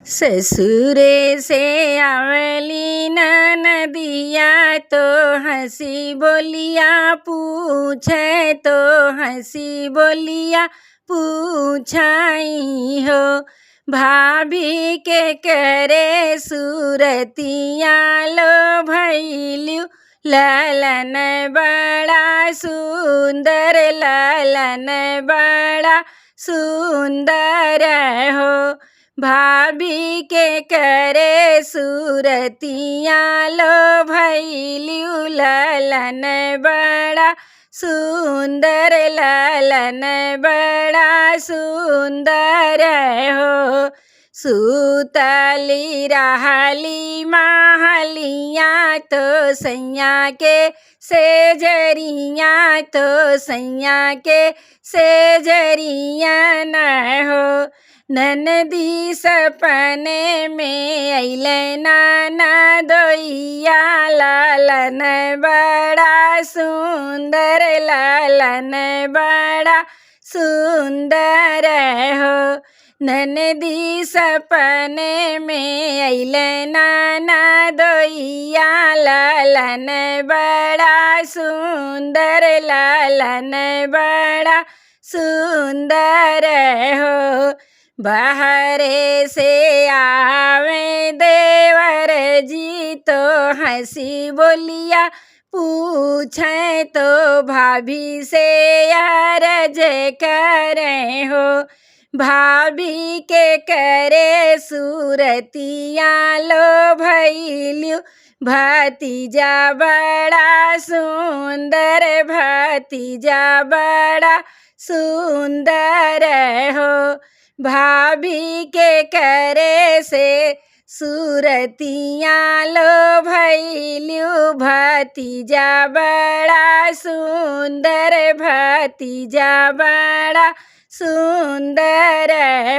ससुरे से आवली नदिया तो हंसी बोलिया पूछे तो हंसी बोलिया पूछाई हो। भाभी के करे सूरतिया लो भैलू ललन बड़ा सुंदर ललन बड़ा सुंदर हो। भाभी के करे सूरतिया लो भैलू ललन बड़ा सुंदर ललन बड़ा सुंदर हो। सूतली रहली महलिया तो सैया के सेजरिया तो सैया के सेजरिया न हो। ननदी सपने में अइले नाना दोइया लालन बड़ा सुंदर लालन बड़ा सुंदर हो। ननदी सपने में अइले नाना दोइया लालन बड़ा सुंदर लालन बड़ा सुंदर हो। बाहरे से आवे देवर जी तो हंसी बोलिया पूछे तो भाभी से अरज करे हो। भाभी के करे सूरतिया लो भैलू भतीजा बड़ा सुंदर भतीजा बड़ा सुंदर हो। भाभी के करे से सूरतिया लो भैलू भतीजा बड़ा सुंदर भतीजा बड़ा सुंदर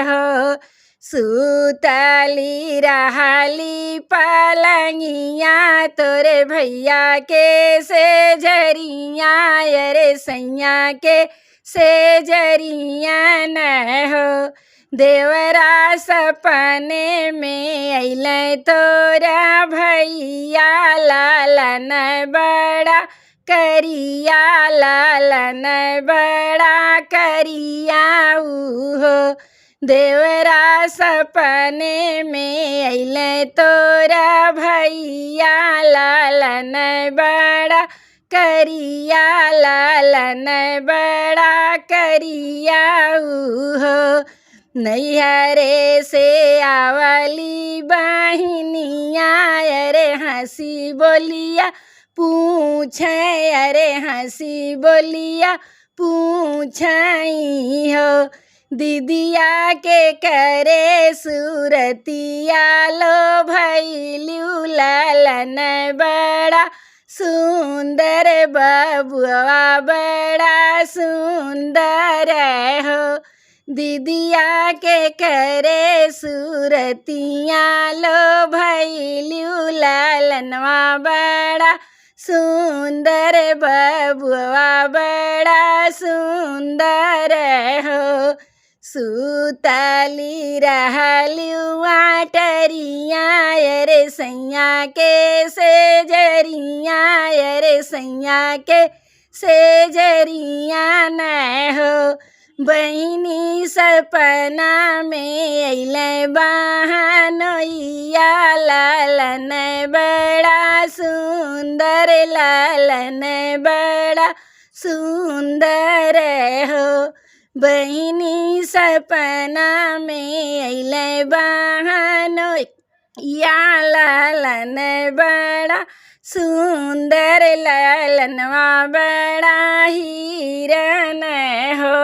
हो। सूतली रहली पलंगिया तोरे भैया के सेजरिया अरे सैया के सेजरिया न हो। देवरा सपने में अइले तोरा भैया लालन बड़ा करिया लालन बड़ा करिया हो। देवरा सपने में अइले तोरा भैया लालन बड़ा करिया लालन बड़ा करिया हो। नैहरे से आवली बहिनिया अरे हंसी बोलिया पूछे अरे हंसी बोलिया पूछाई हो। दीदिया के करे सूरतिया लो भैलू लालन बड़ा सुंदर बबुआ बड़ा सुंदर हो। दीदिया के करे सूरतिया लो भैलू लालनवा बड़ा सुंदर बबुआ बड़ा सुंदर हो। सूतली रहलू आटरिया अरे सैया के सेजरिया अरे सैया के सेजरिया न हो। बहिनी सपना में अइले बहनोइया लालन बड़ा सुंदर लालन बड़ा सुंदर हो। बहिनी सपना में अइले बहनोइया लालन बड़ा सुंदर लालनवा बड़ा हिरन हो।